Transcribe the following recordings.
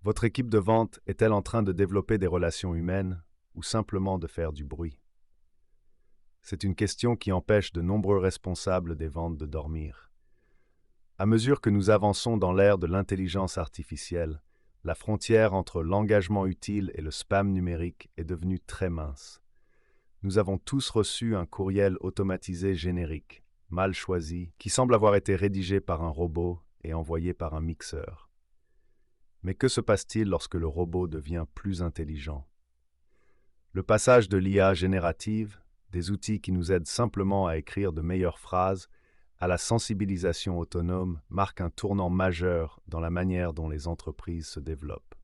Votre équipe de vente est-elle en train de développer des relations humaines ou simplement de faire du bruit? C'est une question qui empêche de nombreux responsables des ventes de dormir. À mesure que nous avançons dans l'ère de l'intelligence artificielle, la frontière entre l'engagement utile et le spam numérique est devenue très mince. Nous avons tous reçu un courriel automatisé générique, mal choisi, qui semble avoir été rédigé par un robot et envoyé par un mixeur. Mais que se passe-t-il lorsque le robot devient plus intelligent? Le passage de l'IA générative, des outils qui nous aident simplement à écrire de meilleures phrases, à la sensibilisation autonome marque un tournant majeur dans la manière dont les entreprises se développent.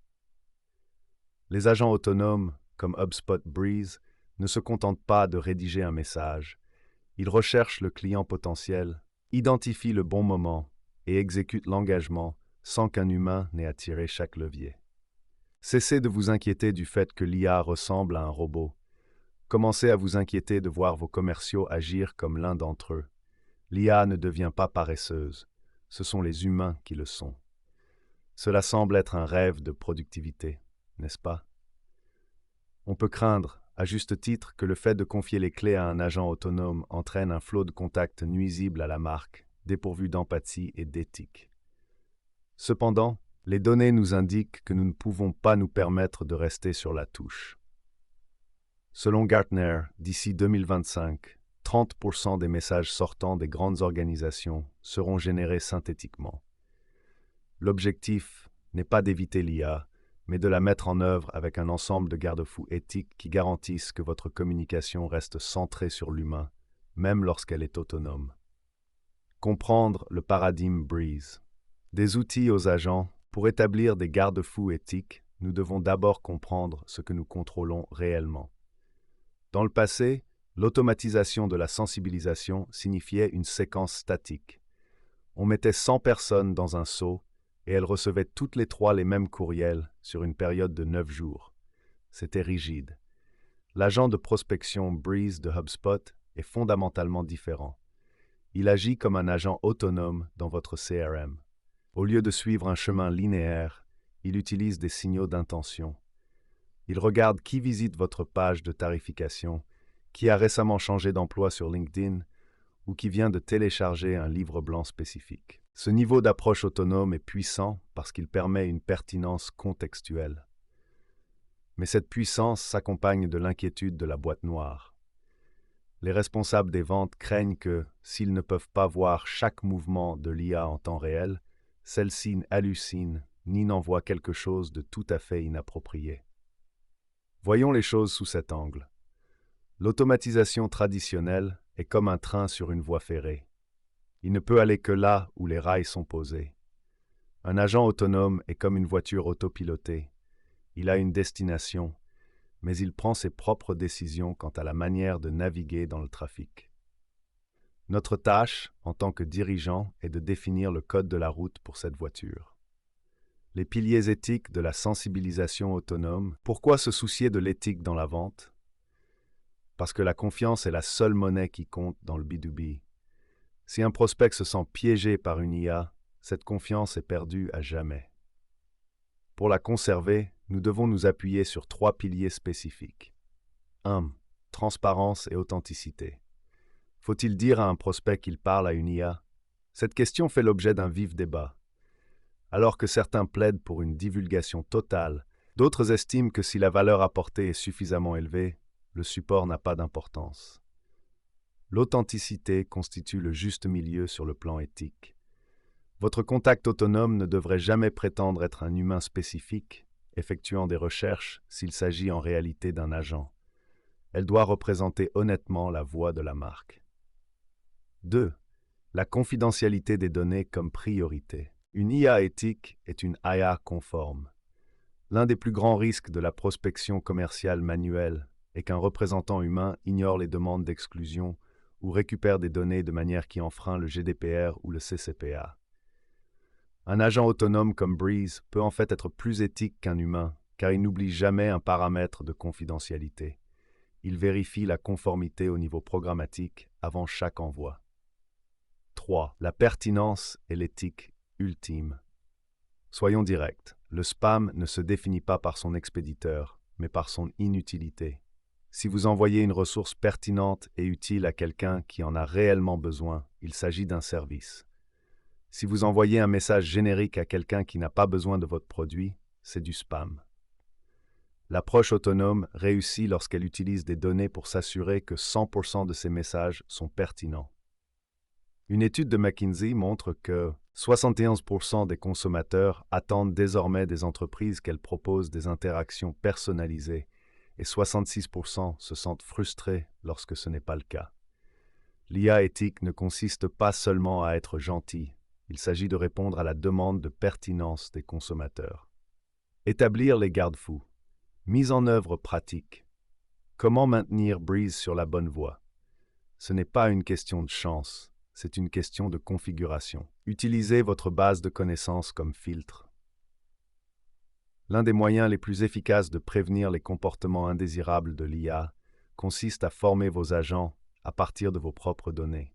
Les agents autonomes, comme HubSpot Breeze, ne se contentent pas de rédiger un message. Ils recherchent le client potentiel, identifient le bon moment et exécutent l'engagement sans qu'un humain n'ait à tirer chaque levier. Cessez de vous inquiéter du fait que l'IA ressemble à un robot. Commencez à vous inquiéter de voir vos commerciaux agir comme l'un d'entre eux. L'IA ne devient pas paresseuse, ce sont les humains qui le sont. Cela semble être un rêve de productivité, n'est-ce pas? On peut craindre, à juste titre, que le fait de confier les clés à un agent autonome entraîne un flot de contacts nuisible à la marque, dépourvu d'empathie et d'éthique. Cependant, les données nous indiquent que nous ne pouvons pas nous permettre de rester sur la touche. Selon Gartner, d'ici 2025, 30% des messages sortant des grandes organisations seront générés synthétiquement. L'objectif n'est pas d'éviter l'IA, mais de la mettre en œuvre avec un ensemble de garde-fous éthiques qui garantissent que votre communication reste centrée sur l'humain, même lorsqu'elle est autonome. Comprendre le paradigme Breeze. Des outils aux agents. Pour établir des garde-fous éthiques, nous devons d'abord comprendre ce que nous contrôlons réellement. Dans le passé, l'automatisation de la sensibilisation signifiait une séquence statique. On mettait 100 personnes dans un seau et elles recevaient toutes les 3 les mêmes courriels sur une période de 9 jours. C'était rigide. L'agent de prospection Breeze de HubSpot est fondamentalement différent. Il agit comme un agent autonome dans votre CRM. Au lieu de suivre un chemin linéaire, il utilise des signaux d'intention. Il regarde qui visite votre page de tarification, qui a récemment changé d'emploi sur LinkedIn ou qui vient de télécharger un livre blanc spécifique. Ce niveau d'approche autonome est puissant parce qu'il permet une pertinence contextuelle. Mais cette puissance s'accompagne de l'inquiétude de la boîte noire. Les responsables des ventes craignent que, s'ils ne peuvent pas voir chaque mouvement de l'IA en temps réel, celle-ci hallucine ni n'envoie quelque chose de tout à fait inapproprié. Voyons les choses sous cet angle. L'automatisation traditionnelle est comme un train sur une voie ferrée. Il ne peut aller que là où les rails sont posés. Un agent autonome est comme une voiture autopilotée. Il a une destination, mais il prend ses propres décisions quant à la manière de naviguer dans le trafic. Notre tâche, en tant que dirigeant, est de définir le code de la route pour cette voiture. Les piliers éthiques de la sensibilisation autonome. Pourquoi se soucier de l'éthique dans la vente? Parce que la confiance est la seule monnaie qui compte dans le B2B. Si un prospect se sent piégé par une IA, cette confiance est perdue à jamais. Pour la conserver, nous devons nous appuyer sur 3 piliers spécifiques. 1. Transparence et authenticité. Faut-il dire à un prospect qu'il parle à une IA? Cette question fait l'objet d'un vif débat. Alors que certains plaident pour une divulgation totale, d'autres estiment que si la valeur apportée est suffisamment élevée, le support n'a pas d'importance. L'authenticité constitue le juste milieu sur le plan éthique. Votre contact autonome ne devrait jamais prétendre être un humain spécifique, effectuant des recherches s'il s'agit en réalité d'un agent. Elle doit représenter honnêtement la voix de la marque. 2. La confidentialité des données comme priorité. Une IA éthique est une IA conforme. L'un des plus grands risques de la prospection commerciale manuelle est qu'un représentant humain ignore les demandes d'exclusion ou récupère des données de manière qui enfreint le GDPR ou le CCPA. Un agent autonome comme Breeze peut en fait être plus éthique qu'un humain, car il n'oublie jamais un paramètre de confidentialité. Il vérifie la conformité au niveau programmatique avant chaque envoi. 3. La pertinence et l'éthique ultime. Soyons directs, le spam ne se définit pas par son expéditeur, mais par son inutilité. Si vous envoyez une ressource pertinente et utile à quelqu'un qui en a réellement besoin, il s'agit d'un service. Si vous envoyez un message générique à quelqu'un qui n'a pas besoin de votre produit, c'est du spam. L'approche autonome réussit lorsqu'elle utilise des données pour s'assurer que 100% de ses messages sont pertinents. Une étude de McKinsey montre que 71% des consommateurs attendent désormais des entreprises qu'elles proposent des interactions personnalisées et 66% se sentent frustrés lorsque ce n'est pas le cas. L'IA éthique ne consiste pas seulement à être gentil, il s'agit de répondre à la demande de pertinence des consommateurs. Établir les garde-fous. Mise en œuvre pratique. Comment maintenir Breeze sur la bonne voie? Ce n'est pas une question de chance, c'est une question de configuration. Utilisez votre base de connaissances comme filtre. L'un des moyens les plus efficaces de prévenir les comportements indésirables de l'IA consiste à former vos agents à partir de vos propres données.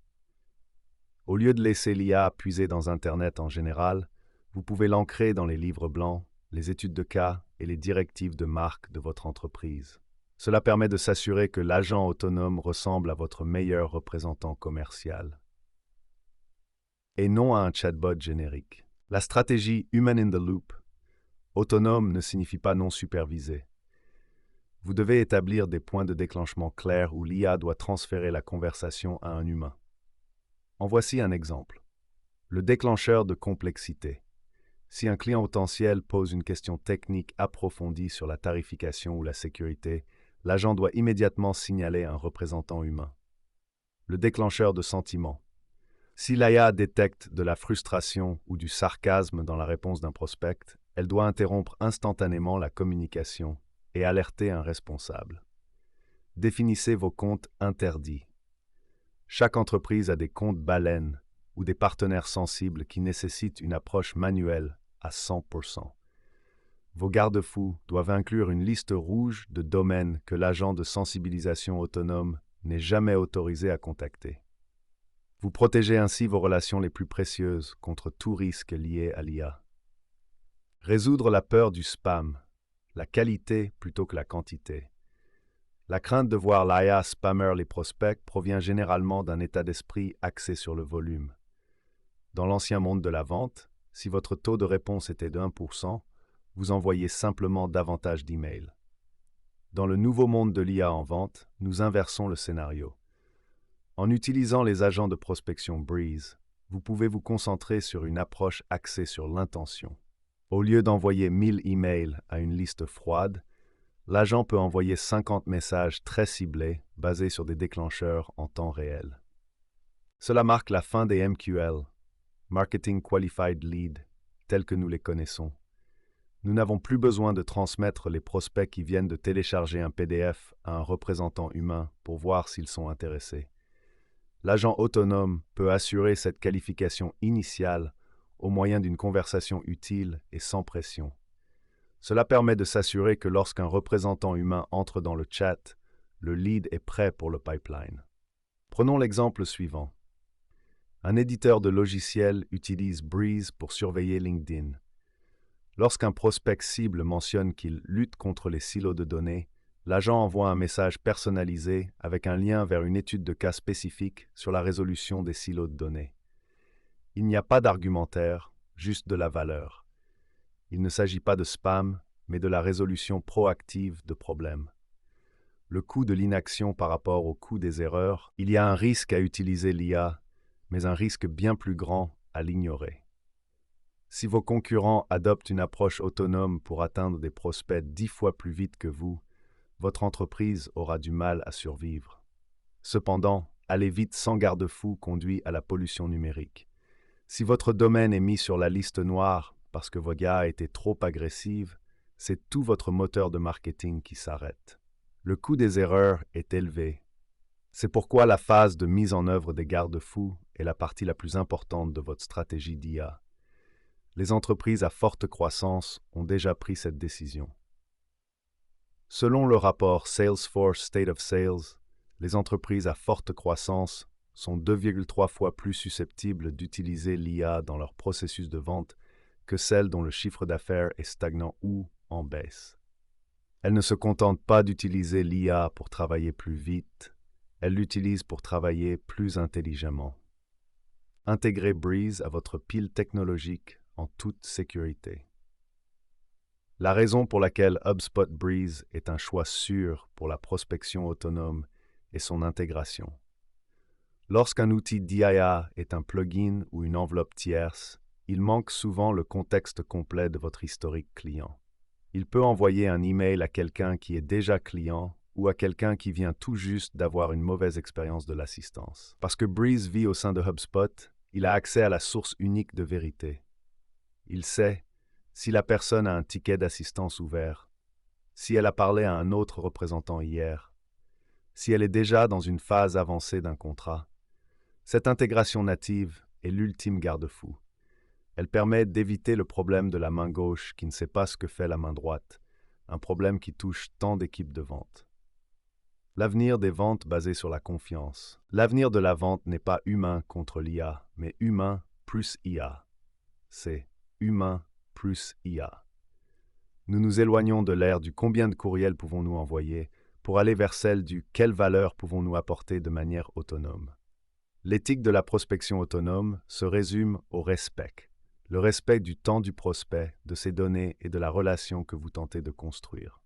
Au lieu de laisser l'IA puiser dans Internet en général, vous pouvez l'ancrer dans les livres blancs, les études de cas et les directives de marque de votre entreprise. Cela permet de s'assurer que l'agent autonome ressemble à votre meilleur représentant commercial. Et non à un chatbot générique. La stratégie Human in the Loop, autonome ne signifie pas non supervisé. Vous devez établir des points de déclenchement clairs où l'IA doit transférer la conversation à un humain. En voici un exemple. Le déclencheur de complexité. Si un client potentiel pose une question technique approfondie sur la tarification ou la sécurité, l'agent doit immédiatement signaler un représentant humain. Le déclencheur de sentiment. Si l'IA détecte de la frustration ou du sarcasme dans la réponse d'un prospect, elle doit interrompre instantanément la communication et alerter un responsable. Définissez vos comptes interdits. Chaque entreprise a des comptes baleines ou des partenaires sensibles qui nécessitent une approche manuelle à 100%. Vos garde-fous doivent inclure une liste rouge de domaines que l'agent de sensibilisation autonome n'est jamais autorisé à contacter. Vous protégez ainsi vos relations les plus précieuses contre tout risque lié à l'IA. Résoudre la peur du spam, la qualité plutôt que la quantité. La crainte de voir l'IA spammer les prospects provient généralement d'un état d'esprit axé sur le volume. Dans l'ancien monde de la vente, si votre taux de réponse était de 1%, vous envoyez simplement davantage d'emails. Dans le nouveau monde de l'IA en vente, nous inversons le scénario. En utilisant les agents de prospection Breeze, vous pouvez vous concentrer sur une approche axée sur l'intention. Au lieu d'envoyer 1000 emails à une liste froide, l'agent peut envoyer 50 messages très ciblés basés sur des déclencheurs en temps réel. Cela marque la fin des MQL, Marketing Qualified Lead, tels que nous les connaissons. Nous n'avons plus besoin de transmettre les prospects qui viennent de télécharger un PDF à un représentant humain pour voir s'ils sont intéressés. L'agent autonome peut assurer cette qualification initiale au moyen d'une conversation utile et sans pression. Cela permet de s'assurer que lorsqu'un représentant humain entre dans le chat, le lead est prêt pour le pipeline. Prenons l'exemple suivant. Un éditeur de logiciels utilise Breeze pour surveiller LinkedIn. Lorsqu'un prospect cible mentionne qu'il lutte contre les silos de données, l'agent envoie un message personnalisé avec un lien vers une étude de cas spécifique sur la résolution des silos de données. Il n'y a pas d'argumentaire, juste de la valeur. Il ne s'agit pas de spam, mais de la résolution proactive de problèmes. Le coût de l'inaction par rapport au coût des erreurs, il y a un risque à utiliser l'IA, mais un risque bien plus grand à l'ignorer. Si vos concurrents adoptent une approche autonome pour atteindre des prospects 10 fois plus vite que vous, votre entreprise aura du mal à survivre. Cependant, aller vite sans garde-fou conduit à la pollution numérique. Si votre domaine est mis sur la liste noire parce que votre IA a été trop agressive, c'est tout votre moteur de marketing qui s'arrête. Le coût des erreurs est élevé. C'est pourquoi la phase de mise en œuvre des garde-fous est la partie la plus importante de votre stratégie d'IA. Les entreprises à forte croissance ont déjà pris cette décision. Selon le rapport Salesforce State of Sales, les entreprises à forte croissance sont 2,3 fois plus susceptibles d'utiliser l'IA dans leur processus de vente que celles dont le chiffre d'affaires est stagnant ou en baisse. Elle ne se contente pas d'utiliser l'IA pour travailler plus vite, elle l'utilise pour travailler plus intelligemment. Intégrez Breeze à votre pile technologique en toute sécurité. La raison pour laquelle HubSpot Breeze est un choix sûr pour la prospection autonome est son intégration. Lorsqu'un outil d'IA est un plugin ou une enveloppe tierce, il manque souvent le contexte complet de votre historique client. Il peut envoyer un email à quelqu'un qui est déjà client ou à quelqu'un qui vient tout juste d'avoir une mauvaise expérience de l'assistance. Parce que Breeze vit au sein de HubSpot, il a accès à la source unique de vérité. Il sait si la personne a un ticket d'assistance ouvert, si elle a parlé à un autre représentant hier, si elle est déjà dans une phase avancée d'un contrat. Cette intégration native est l'ultime garde-fou. Elle permet d'éviter le problème de la main gauche qui ne sait pas ce que fait la main droite, un problème qui touche tant d'équipes de vente. L'avenir des ventes basées sur la confiance. L'avenir de la vente n'est pas humain contre l'IA, mais humain plus IA. C'est humain plus IA. Nous nous éloignons de l'ère du combien de courriels pouvons-nous envoyer pour aller vers celle du quelle valeur pouvons-nous apporter de manière autonome. L'éthique de la prospection autonome se résume au respect. Le respect du temps du prospect, de ses données et de la relation que vous tentez de construire.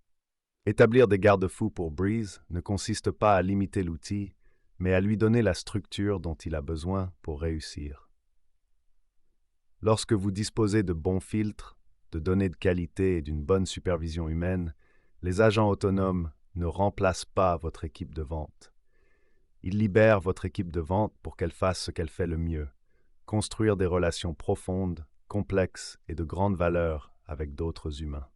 Établir des garde-fous pour Breeze ne consiste pas à limiter l'outil, mais à lui donner la structure dont il a besoin pour réussir. Lorsque vous disposez de bons filtres, de données de qualité et d'une bonne supervision humaine, les agents autonomes ne remplacent pas votre équipe de vente. Ils libèrent votre équipe de vente pour qu'elle fasse ce qu'elle fait le mieux, construire des relations profondes, complexes et de grande valeur avec d'autres humains.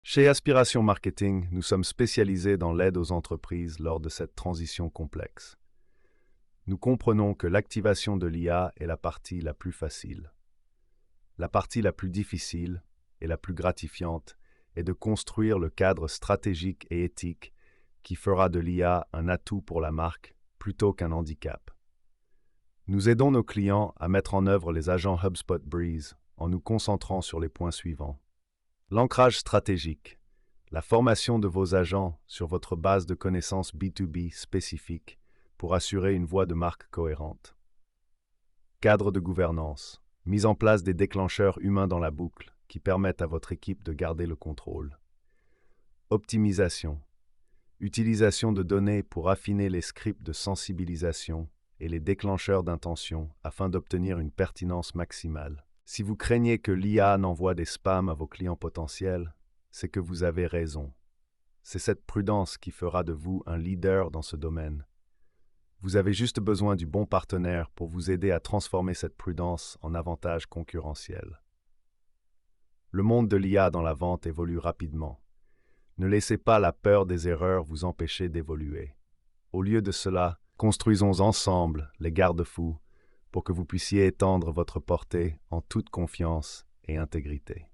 Chez Aspiration Marketing, nous sommes spécialisés dans l'aide aux entreprises lors de cette transition complexe. Nous comprenons que l'activation de l'IA est la partie la plus facile. La partie la plus difficile et la plus gratifiante est de construire le cadre stratégique et éthique qui fera de l'IA un atout pour la marque plutôt qu'un handicap. Nous aidons nos clients à mettre en œuvre les agents HubSpot Breeze en nous concentrant sur les points suivants. L'ancrage stratégique, la formation de vos agents sur votre base de connaissances B2B spécifique pour assurer une voie de marque cohérente. Cadre de gouvernance, mise en place des déclencheurs humains dans la boucle qui permettent à votre équipe de garder le contrôle. Optimisation, utilisation de données pour affiner les scripts de sensibilisation et les déclencheurs d'intention afin d'obtenir une pertinence maximale. Si vous craignez que l'IA n'envoie des spams à vos clients potentiels, c'est que vous avez raison. C'est cette prudence qui fera de vous un leader dans ce domaine. Vous avez juste besoin du bon partenaire pour vous aider à transformer cette prudence en avantage concurrentiel. Le monde de l'IA dans la vente évolue rapidement. Ne laissez pas la peur des erreurs vous empêcher d'évoluer. Au lieu de cela, construisons ensemble les garde-fous pour que vous puissiez étendre votre portée en toute confiance et intégrité.